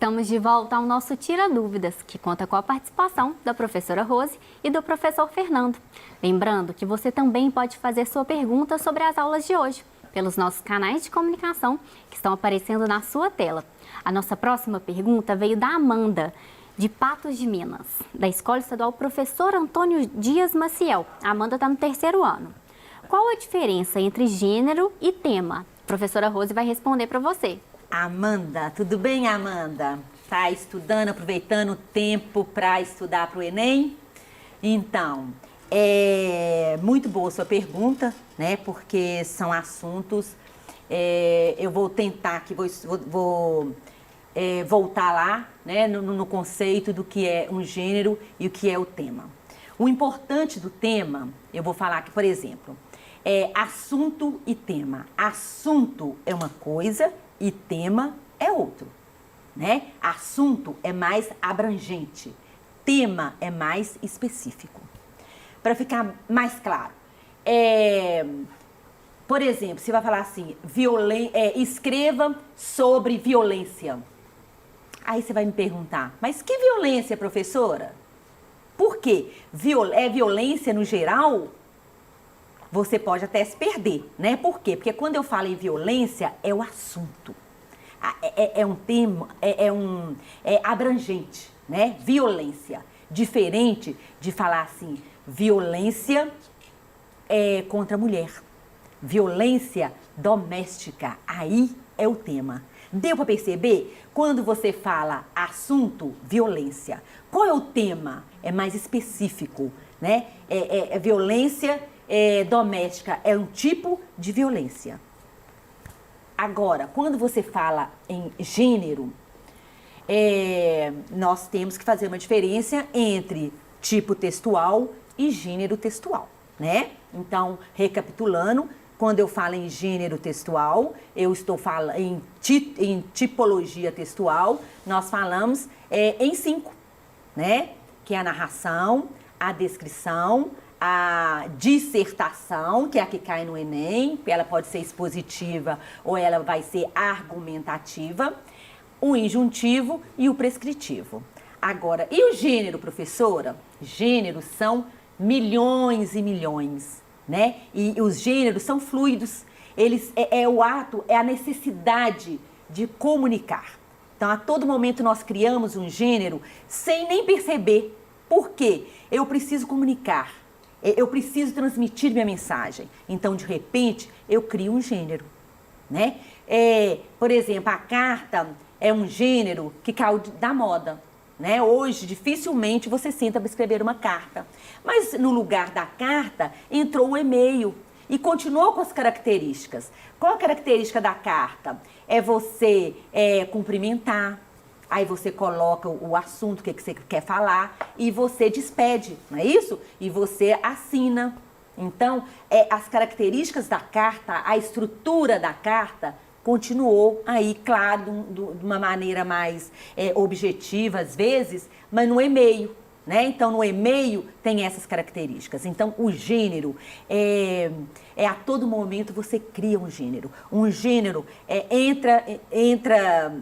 Estamos de volta ao nosso Tira Dúvidas, que conta com a participação da professora Rose e do professor Fernando. Lembrando que você também pode fazer sua pergunta sobre as aulas de hoje, pelos nossos canais de comunicação que estão aparecendo na sua tela. A nossa próxima pergunta veio da Amanda, de Patos de Minas, da Escola Estadual Professor Antônio Dias Maciel. A Amanda está no 3º ano. Qual a diferença entre gênero e tema? A professora Rose vai responder para você. Amanda, tudo bem, Amanda? Tá estudando, aproveitando o tempo para estudar para o Enem? Então, é muito boa a sua pergunta, né? Porque são assuntos, eu vou tentar aqui, vou voltar lá, né? No conceito do que é um gênero e o que é o tema. O importante do tema, eu vou falar aqui, por exemplo, é assunto e tema. Assunto é uma coisa e tema é outro, né? Assunto é mais abrangente, tema é mais específico. Para ficar mais claro, por exemplo, você vai falar assim, escreva sobre violência. Aí você vai me perguntar, mas que violência, professora? Por quê? É violência no geral? Você pode até se perder, né? Por quê? Porque quando eu falo em violência, é o assunto. É um tema, é abrangente, né? Violência. Diferente de falar assim, violência contra a mulher. Violência doméstica. Aí é o tema. Deu para perceber? Quando você fala assunto, violência. Qual é o tema? É mais específico, né? Violência doméstica é um tipo de violência. Agora, quando você fala em gênero, nós temos que fazer uma diferença entre tipo textual e gênero textual, né? Então, recapitulando, quando eu falo em gênero textual, eu estou falando em tipologia textual, nós falamos em 5, né? Que é a narração, a descrição, a dissertação, que é a que cai no Enem, ela pode ser expositiva ou ela vai ser argumentativa, o injuntivo e o prescritivo. Agora, e o gênero, professora? Gêneros são milhões e milhões, né? E os gêneros são fluidos, eles o ato, é a necessidade de comunicar. Então, a todo momento nós criamos um gênero sem nem perceber. Por quê? Eu preciso comunicar. Eu preciso transmitir minha mensagem. Então, de repente, eu crio um gênero, né? Por exemplo, a carta é um gênero que caiu da moda, né? Hoje, dificilmente você senta para escrever uma carta. Mas no lugar da carta, entrou um e-mail e continuou com as características. Qual a característica da carta? É você cumprimentar. Aí você coloca o assunto que você quer falar e você despede, não é isso? E você assina. Então, as características da carta, a estrutura da carta continuou aí, claro, de uma maneira mais objetiva às vezes, mas no e-mail, né? Então, no e-mail tem essas características. Então, o gênero a todo momento você cria um gênero. Um gênero entra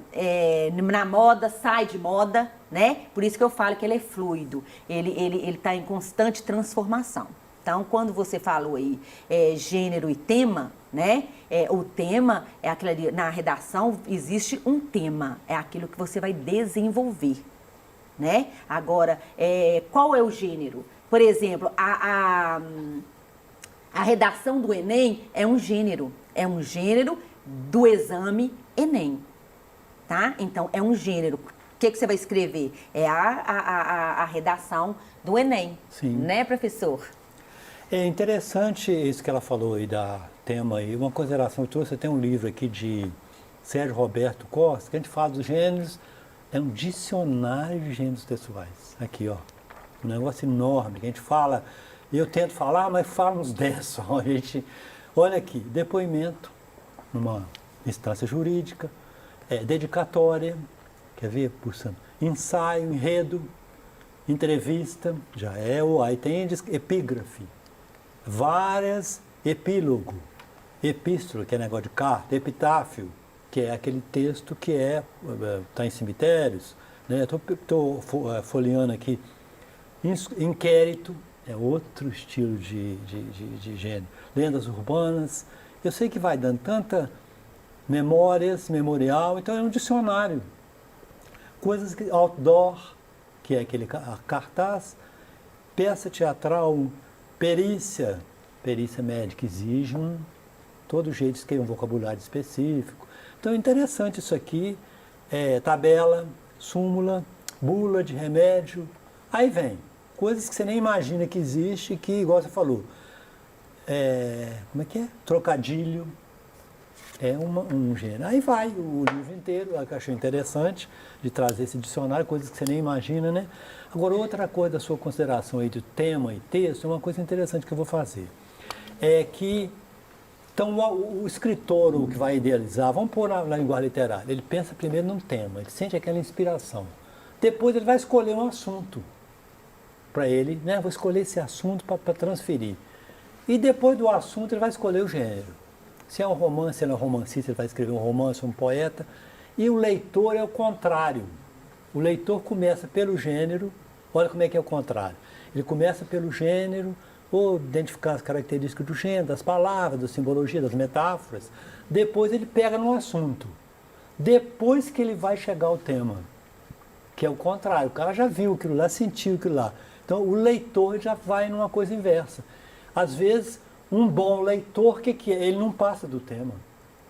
na moda, sai de moda, né? Por isso que eu falo que ele é fluido. Ele está em constante transformação. Então, quando você falou aí gênero e tema, né? O tema é aquilo ali, na redação existe um tema, é aquilo que você vai desenvolver, né? Agora, qual é o gênero? Por exemplo, a redação do Enem é um gênero do exame Enem, tá? Então, é um gênero. O que você vai escrever? É a redação do Enem, Sim. Né, professor? É interessante isso que ela falou aí da tema aí. Uma consideração, eu trouxe até um livro aqui de Sérgio Roberto Costa, que a gente fala dos gêneros, é um dicionário de gêneros textuais. Aqui, ó, um negócio enorme, que a gente fala, eu tento falar, mas falo uns 10 só. A gente, olha aqui, depoimento numa instância jurídica, dedicatória, quer ver, pulsando, ensaio, enredo, entrevista, já aí tem epígrafe, várias epílogo, epístola, que é negócio de carta, epitáfio, que é aquele texto que está em cemitérios, né? Estou folheando aqui. Inquérito é outro estilo de gênero. Lendas urbanas. Eu sei que vai dando tanta memorial, então é um dicionário. Coisas que outdoor, que é aquele cartaz, peça teatral, perícia médica exige todo jeito de escrever um vocabulário específico. Então é interessante isso aqui, tabela, súmula, bula de remédio, aí vem coisas que você nem imagina que existe, que, igual você falou, como é que é? Trocadilho, é um gênero. Aí vai o livro inteiro, eu achei interessante de trazer esse dicionário, coisas que você nem imagina, né? Agora, outra coisa da sua consideração aí de tema e texto, é uma coisa interessante que eu vou fazer. É que, então, o escritor, o que vai idealizar, vamos pôr na linguagem literária, ele pensa primeiro num tema, ele sente aquela inspiração. Depois ele vai escolher um assunto para ele, né? Vou escolher esse assunto para transferir. E depois do assunto ele vai escolher o gênero. Se é um romance, ele é um romancista, ele vai escrever um romance, um poeta. E o leitor é o contrário. O leitor começa pelo gênero, olha como é que é o contrário. Ele começa pelo gênero, ou identificar as características do gênero, das palavras, da simbologia, das metáforas. Depois ele pega no assunto. Depois que ele vai chegar ao tema, que é o contrário. O cara já viu aquilo lá, sentiu aquilo lá. Então o leitor já vai numa coisa inversa. Às vezes, um bom leitor, o que é? Ele não passa do tema,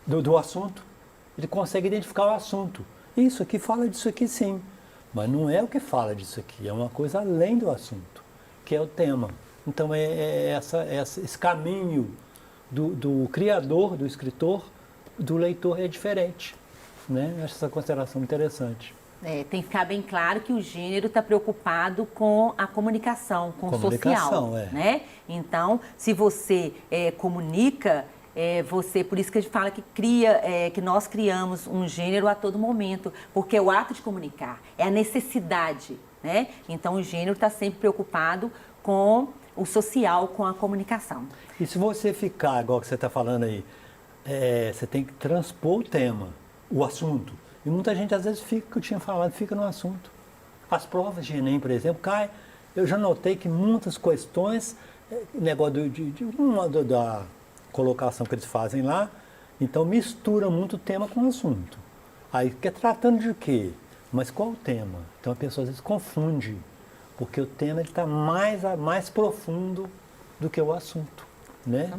do assunto. Ele consegue identificar o assunto. Isso aqui fala disso aqui sim, mas não é o que fala disso aqui, é uma coisa além do assunto, que é o tema. Então esse caminho do criador, do escritor, do leitor é diferente, né? Acho essa consideração interessante. Tem que ficar bem claro que o gênero está preocupado com a comunicação, com o social, né? Então, se você comunica, por isso que a gente fala que que nós criamos um gênero a todo momento, porque é o ato de comunicar, é a necessidade, né? Então, o gênero está sempre preocupado com o social, com a comunicação. E se você ficar, igual que você está falando aí, você tem que transpor o tema, o assunto. E muita gente, às vezes, fica no assunto. As provas de Enem, por exemplo, eu já notei que muitas questões, negócio da colocação que eles fazem lá, então mistura muito o tema com o assunto. Aí fica tratando de quê? Mas qual o tema? Então a pessoa às vezes confunde, porque o tema está mais profundo do que o assunto, né?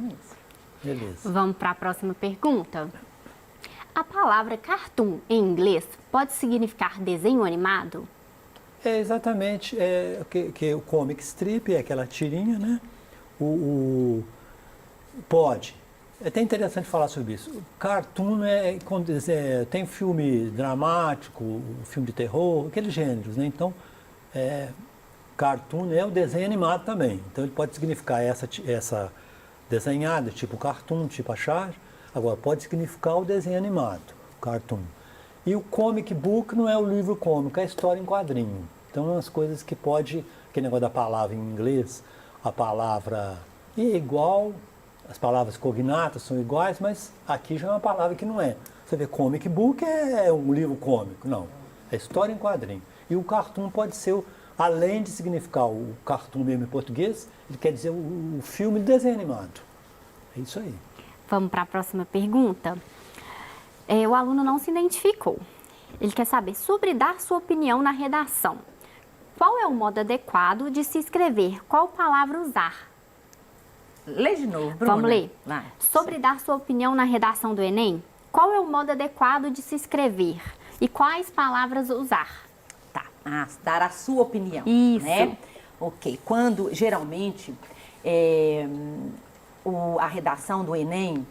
Beleza. Vamos para a próxima pergunta. A palavra cartoon em inglês pode significar desenho animado? Exatamente, que o comic strip é aquela tirinha, né? Pode. É até interessante falar sobre isso. Cartoon tem filme dramático, filme de terror, aqueles gêneros, né? Então, cartoon é o desenho animado também. Então, ele pode significar essa desenhada, tipo cartoon, tipo a charge. Agora, pode significar o desenho animado, cartoon. E o comic book não é o livro cômico, é a história em quadrinho. Então, umas coisas que pode... Aquele negócio da palavra em inglês, a palavra é igual, as palavras cognatas são iguais, mas aqui já é uma palavra que não é. Você vê, comic book é um livro cômico, não. É história em quadrinho. E o cartoon pode ser, além de significar o cartoon mesmo em português, ele quer dizer o filme de desenho animado. É isso aí. Vamos para a próxima pergunta. O aluno não se identificou. Ele quer saber sobre dar sua opinião na redação. Qual é o modo adequado de se escrever? Qual palavra usar? Lê de novo, Bruna. Vamos ler. Vai. Sobre dar sua opinião na redação do Enem, qual é o modo adequado de se escrever? E quais palavras usar? Tá. Dar a sua opinião. Isso. Né? Ok. Quando, geralmente, a redação do Enem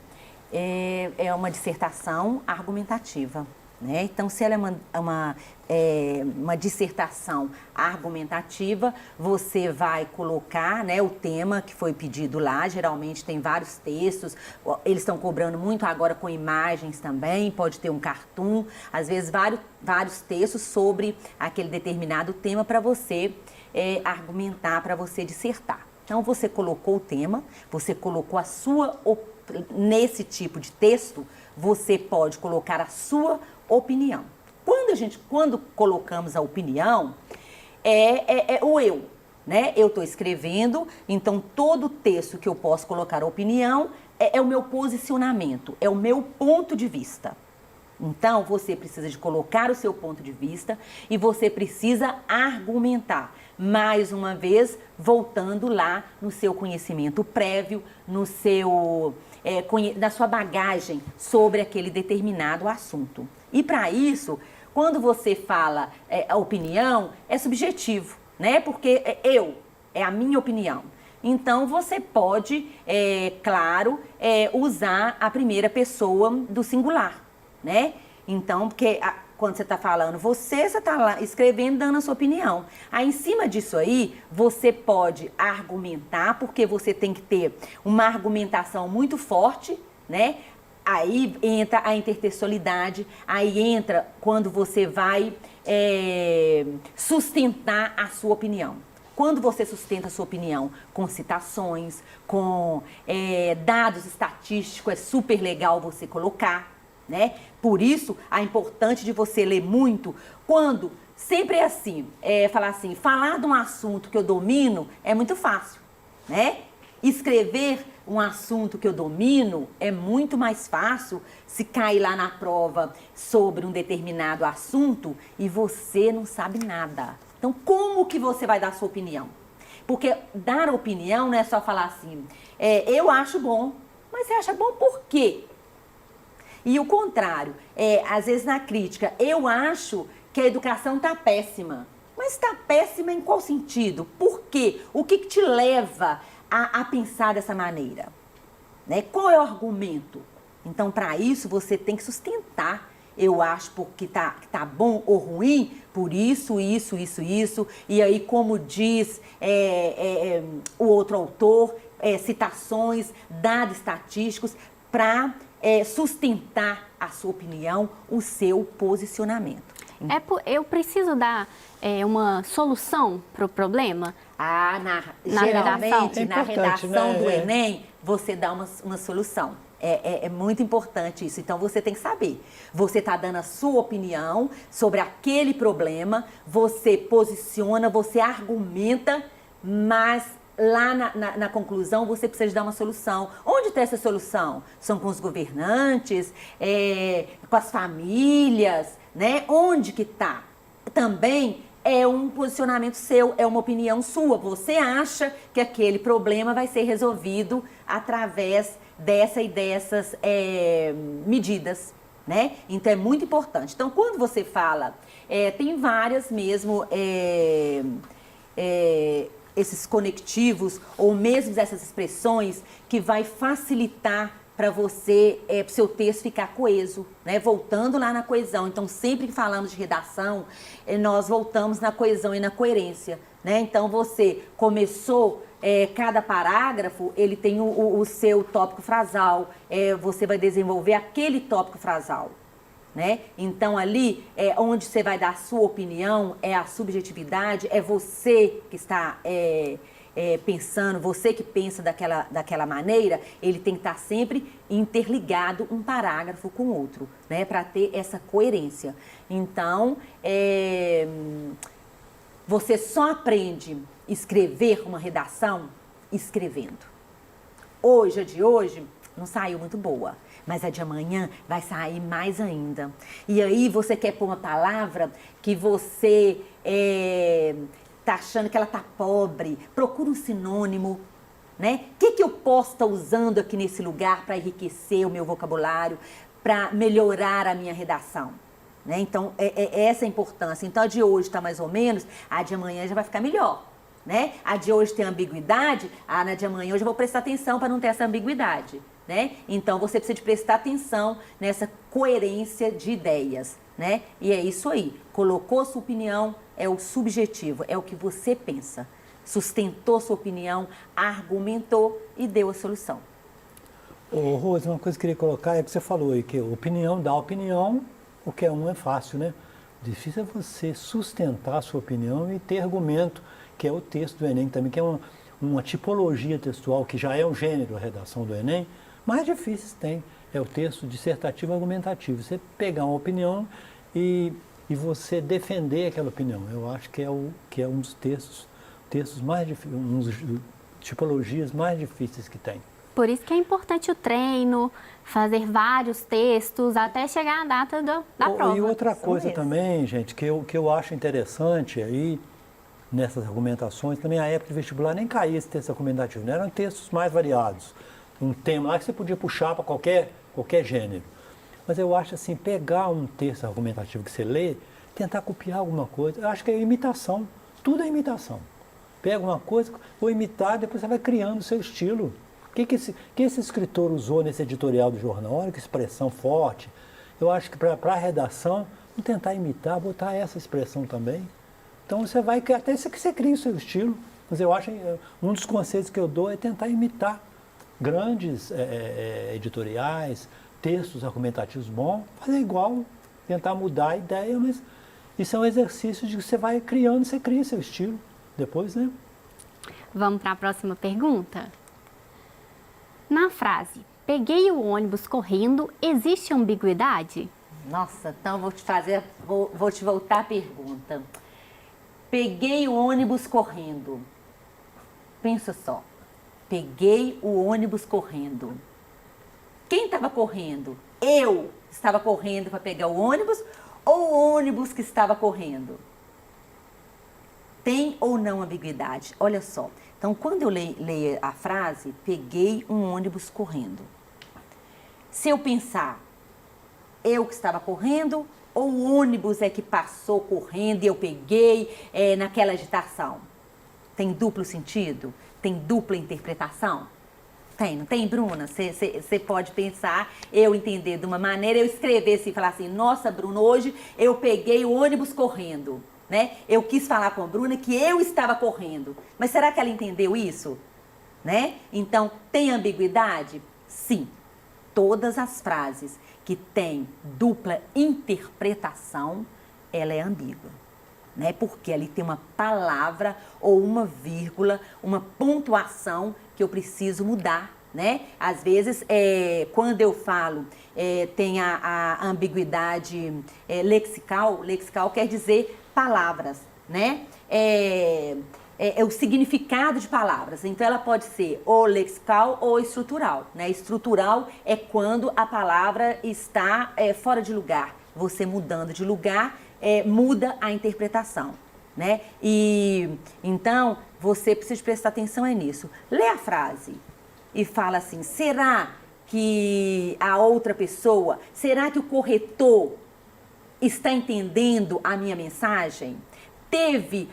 é uma dissertação argumentativa, né? Então, se ela é uma dissertação argumentativa, você vai colocar, né, o tema que foi pedido lá. Geralmente tem vários textos, eles estão cobrando muito agora com imagens também, pode ter um cartoon, às vezes vários textos sobre aquele determinado tema para você argumentar, para você dissertar. Então, você colocou o tema, você colocou nesse tipo de texto, você pode colocar a sua opinião. Quando colocamos a opinião, é o eu, né? Eu estou escrevendo, então todo texto que eu posso colocar a opinião é o meu posicionamento, é o meu ponto de vista. Então, você precisa de colocar o seu ponto de vista e você precisa argumentar. Mais uma vez, voltando lá no seu conhecimento prévio, na sua bagagem sobre aquele determinado assunto. E para isso, quando você fala a opinião, é subjetivo, né? Porque é a minha opinião. Então, você pode, claro, usar a primeira pessoa do singular, né? Então, porque quando você está falando você está lá escrevendo, dando a sua opinião. Aí, em cima disso aí, você pode argumentar, porque você tem que ter uma argumentação muito forte, né? Aí entra a intertextualidade, aí entra quando você vai sustentar a sua opinião. Quando você sustenta a sua opinião com citações, com dados estatísticos, é super legal você colocar, né? Por isso, a importância de você ler muito, quando sempre é assim, falar de um assunto que eu domino é muito fácil, né? Escrever um assunto que eu domino é muito mais fácil se cair lá na prova sobre um determinado assunto e você não sabe nada. Então, como que você vai dar a sua opinião? Porque dar opinião não é só falar assim, eu acho bom, mas você acha bom por quê? E o contrário, às vezes na crítica, eu acho que a educação está péssima. Mas está péssima em qual sentido? Por quê? O que te leva a pensar dessa maneira? Né? Qual é o argumento? Então, para isso, você tem que sustentar. Eu acho porque tá bom ou ruim, por isso. E aí, como diz o outro autor, citações, dados estatísticos, para sustentar a sua opinião, o seu posicionamento. Eu preciso dar uma solução para o problema? Geralmente, na redação né? do Enem, você dá uma solução. É muito importante isso. Então, você tem que saber. Você está dando a sua opinião sobre aquele problema, você posiciona, você argumenta, mas lá na conclusão você precisa de dar uma solução. Onde está essa solução? São com os governantes, com as famílias, né? Onde que está? Também é um posicionamento seu, é uma opinião sua. Você acha que aquele problema vai ser resolvido através dessa e dessas medidas, né? Então, é muito importante. Então, quando você fala, tem várias mesmo esses conectivos ou mesmo essas expressões que vai facilitar para você, para o seu texto ficar coeso, né? Voltando lá na coesão. Então, sempre que falamos de redação, nós voltamos na coesão e na coerência, né? Então, você começou, cada parágrafo, ele tem o seu tópico frasal, você vai desenvolver aquele tópico frasal, né? Então, ali, onde você vai dar a sua opinião, é a subjetividade, é você que está pensando, você que pensa daquela maneira, ele tem que estar sempre interligado um parágrafo com o outro, né? Para ter essa coerência. Então, você só aprende a escrever uma redação escrevendo. Hoje, a de hoje, não saiu muito boa, mas a de amanhã vai sair mais ainda. E aí você quer pôr uma palavra que você tá achando que ela tá pobre, procura um sinônimo, né? O que eu posso estar usando aqui nesse lugar para enriquecer o meu vocabulário, para melhorar a minha redação? Né? Então, essa a importância. Então, a de hoje está mais ou menos, a de amanhã já vai ficar melhor. Né? A de hoje tem ambiguidade, na de amanhã hoje eu vou prestar atenção para não ter essa ambiguidade. Né? Então, você precisa de prestar atenção nessa coerência de ideias. Né? E é isso aí. Colocou sua opinião, é o subjetivo, é o que você pensa. Sustentou sua opinião, argumentou e deu a solução. Ô, Rose, uma coisa que eu queria colocar é que você falou aí que opinião dá opinião, o que é fácil, né? Difícil é você sustentar a sua opinião e ter argumento, que é o texto do Enem também, que é uma tipologia textual, que já é um gênero, a redação do Enem, mais difíceis tem. É o texto dissertativo argumentativo. Você pegar uma opinião e você defender aquela opinião. Eu acho que é um dos textos mais difíceis, tipologias mais difíceis que tem. Por isso que é importante o treino, fazer vários textos até chegar à data da prova. E outra Isso coisa mesmo. também, gente, que eu acho interessante aí, nessas argumentações, também a época de vestibular nem caía esse texto argumentativo, né? Eram textos mais variados. Um tema lá que você podia puxar para qualquer gênero. Mas eu acho assim, pegar um texto argumentativo que você lê, tentar copiar alguma coisa, eu acho que é imitação. Tudo é imitação. Pega uma coisa, vou imitar, depois você vai criando o seu estilo. O que esse escritor usou nesse editorial do jornal? Olha que expressão forte. Eu acho que para a redação, vamos tentar imitar, botar essa expressão também. Então você vai, até que você cria o seu estilo. Mas eu acho, um dos conselhos que eu dou é tentar imitar grandes editoriais, textos argumentativos bons, fazer igual, tentar mudar a ideia, mas isso é um exercício de que você vai criando, você cria seu estilo depois, né? Vamos para a próxima pergunta? Na frase, peguei o ônibus correndo, existe ambiguidade? Nossa, então vou te voltar a pergunta. Peguei o ônibus correndo. Pensa só. Peguei o ônibus correndo. Quem estava correndo? Eu estava correndo para pegar o ônibus ou o ônibus que estava correndo? Tem ou não ambiguidade? Olha só. Então, quando eu leio a frase, peguei um ônibus correndo. Se eu pensar, eu que estava correndo ou o ônibus é que passou correndo e eu peguei naquela agitação? Tem duplo sentido? Tem dupla interpretação? Tem, não tem, Bruna? Você pode pensar, eu entender de uma maneira, eu escrever assim, falar assim, nossa, Bruna, hoje eu peguei o ônibus correndo, né? Eu quis falar com a Bruna que eu estava correndo. Mas será que ela entendeu isso? Né? Então, tem ambiguidade? Sim. Todas as frases que têm dupla interpretação, ela é ambígua. Né? Porque ali tem uma palavra ou uma vírgula, uma pontuação que eu preciso mudar, né? Às vezes, quando eu falo, tem a ambiguidade lexical, lexical quer dizer palavras, né? É o significado de palavras. Então, ela pode ser ou lexical ou estrutural, né? Estrutural é quando a palavra está fora de lugar. Você mudando de lugar, muda a interpretação, né? E então você precisa prestar atenção nisso. Lê a frase e fala assim: será que a outra pessoa, será que o corretor está entendendo a minha mensagem?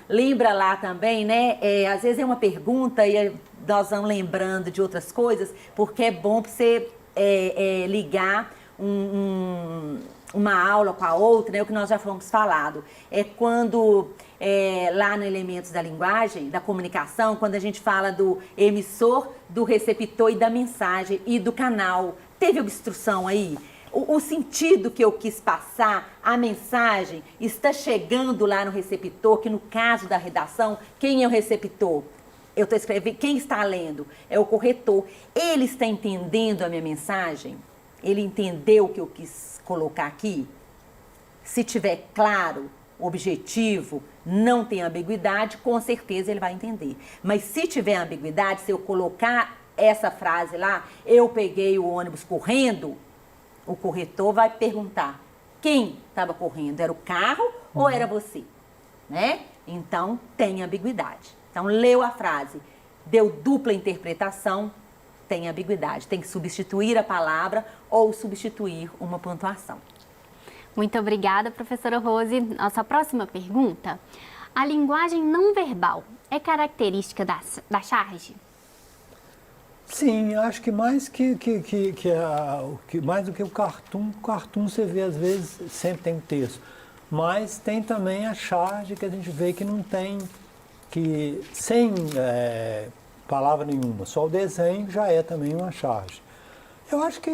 Lembra lá também, né? Às vezes é uma pergunta e nós vamos lembrando de outras coisas, porque é bom para você ligar uma aula com a outra, né? O que nós já fomos falado. É quando, lá no Elementos da Linguagem, da Comunicação, quando a gente fala do emissor, do receptor e da mensagem e do canal. Teve obstrução aí? O sentido que eu quis passar, a mensagem, está chegando lá no receptor, que no caso da redação, quem é o receptor? Eu estou escrevendo, quem está lendo? É o corretor. Ele está entendendo a minha mensagem? Ele entendeu o que eu quis colocar aqui? Se tiver claro, objetivo, não tem ambiguidade, com certeza ele vai entender. Mas se tiver ambiguidade, se eu colocar essa frase lá, eu peguei o ônibus correndo, o corretor vai perguntar, quem estava correndo? Era o carro ou era você? Né? Então, tem ambiguidade. Então, leu a frase, deu dupla interpretação, tem ambiguidade. Tem que substituir a palavra ou substituir uma pontuação. Muito obrigada, professora Rose. Nossa próxima pergunta. A linguagem não verbal é característica da charge? Sim, acho que mais mais do que o cartoon você vê às vezes sempre tem um texto, mas tem também a charge que a gente vê que não tem, que sem palavra nenhuma, só o desenho já é também uma charge. Eu acho que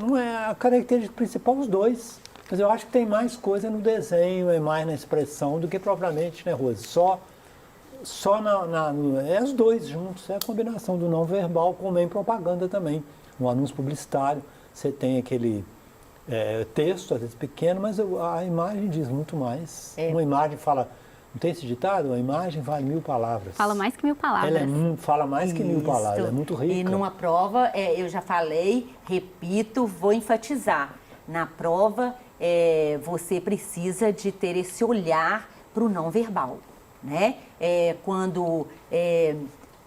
não é a característica principal os dois, mas eu acho que tem mais coisa no desenho, é mais na expressão do que propriamente, né, Rose? Só só é os dois juntos, é a combinação do não verbal com meio propaganda também. No anúncio publicitário, você tem aquele texto, às vezes pequeno, mas a imagem diz muito mais. Uma imagem fala, não tem esse ditado? A imagem vale 1000 palavras. Fala mais que 1000 palavras. Ela fala mais que 1000 palavras, é muito rica. E numa prova, eu já falei, repito, vou enfatizar. Na prova, você precisa de ter esse olhar para o não verbal, né? Quando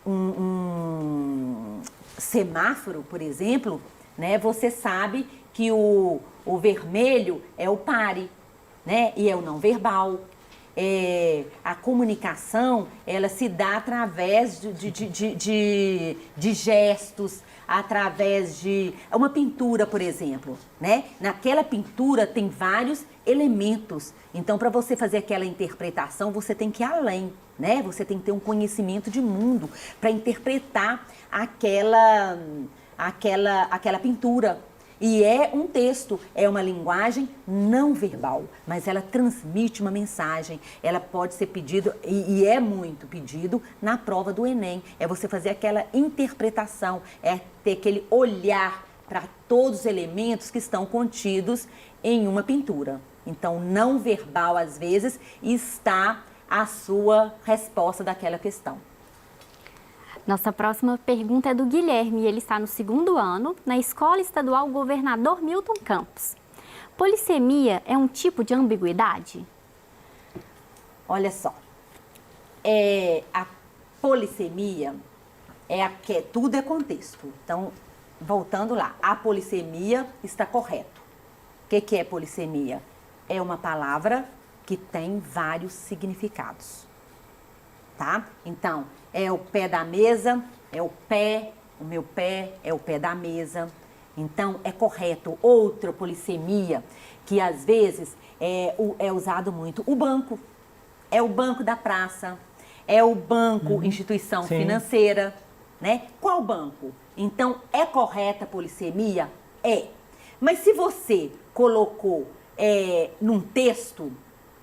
um semáforo, por exemplo, né, você sabe que o vermelho é o pare, né, e é o não verbal. A comunicação, ela se dá através de gestos, através de uma pintura, por exemplo, né? Naquela pintura tem vários elementos. Então, para você fazer aquela interpretação, você tem que ir além, né? Você tem que ter um conhecimento de mundo para interpretar aquela pintura. E é um texto, é uma linguagem não verbal, mas ela transmite uma mensagem. Ela pode ser pedido, e é muito pedido, na prova do Enem. É você fazer aquela interpretação, é ter aquele olhar para todos os elementos que estão contidos em uma pintura. Então, não verbal, às vezes, está a sua resposta daquela questão. Nossa próxima pergunta é do Guilherme, ele está no 2º ano, na Escola Estadual Governador Milton Campos. Polissemia é um tipo de ambiguidade? Olha só, a polissemia tudo é contexto. Então, voltando lá, a polissemia está correto. O que é polissemia? É uma palavra que tem vários significados, tá? Então, é o pé da mesa, é o meu pé é o pé da mesa. Então, é correto. Outra polissemia, que às vezes é usado muito, o banco. É o banco da praça, é o banco, instituição financeira, né? Qual banco? Então, é correta a polissemia? É. Mas se você colocou num texto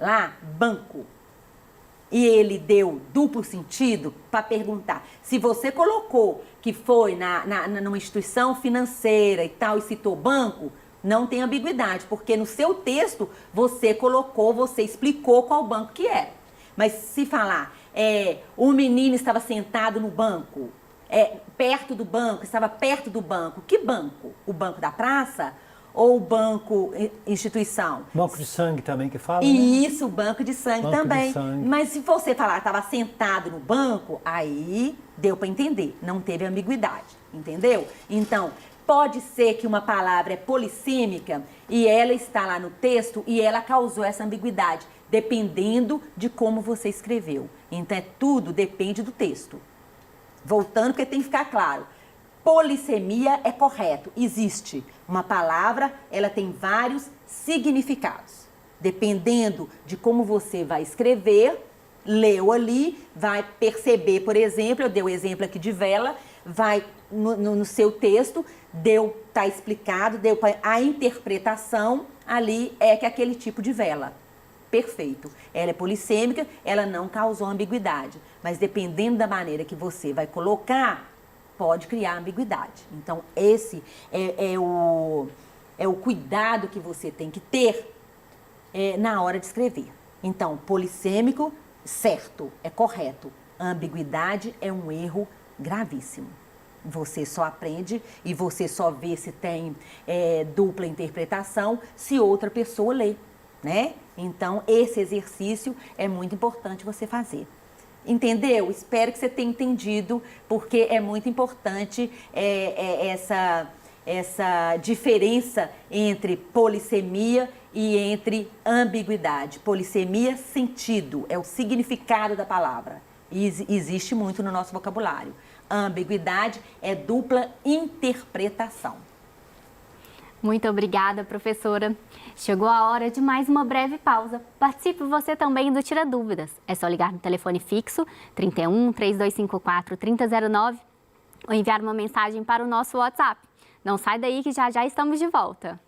lá, banco, e ele deu duplo sentido para perguntar. Se você colocou que foi numa instituição financeira e tal, e citou banco, não tem ambiguidade, porque no seu texto você explicou qual banco que é. Mas se falar, o menino estava sentado no banco, perto do banco, estava perto do banco, que banco? O banco da praça? Ou banco, instituição? Banco de sangue também que fala, né? Isso, banco de sangue banco também. De sangue. Mas se você falar, estava sentado no banco, aí deu para entender, não teve ambiguidade, entendeu? Então, pode ser que uma palavra é polissêmica e ela está lá no texto e ela causou essa ambiguidade, dependendo de como você escreveu. Então, tudo depende do texto. Voltando, porque tem que ficar claro. Polissemia é correto, existe. Uma palavra, ela tem vários significados. Dependendo de como você vai escrever, leu ali, vai perceber, por exemplo, eu dei o exemplo aqui de vela, vai no seu texto, tá explicado, a interpretação ali é que é aquele tipo de vela. Perfeito. Ela é polissêmica, ela não causou ambiguidade. Mas dependendo da maneira que você vai colocar, pode criar ambiguidade. Então, esse é o cuidado que você tem que ter na hora de escrever. Então, polissêmico, certo, é correto. Ambiguidade é um erro gravíssimo. Você só aprende e você só vê se tem dupla interpretação se outra pessoa lê, né? Então, esse exercício é muito importante você fazer. Entendeu? Espero que você tenha entendido, porque é muito importante essa diferença entre polissemia e entre ambiguidade. Polissemia, sentido, é o significado da palavra. E existe muito no nosso vocabulário. Ambiguidade é dupla interpretação. Muito obrigada, professora. Chegou a hora de mais uma breve pausa. Participe você também do Tira Dúvidas. É só ligar no telefone fixo 31 3254 3009 ou enviar uma mensagem para o nosso WhatsApp. Não sai daí que já já estamos de volta.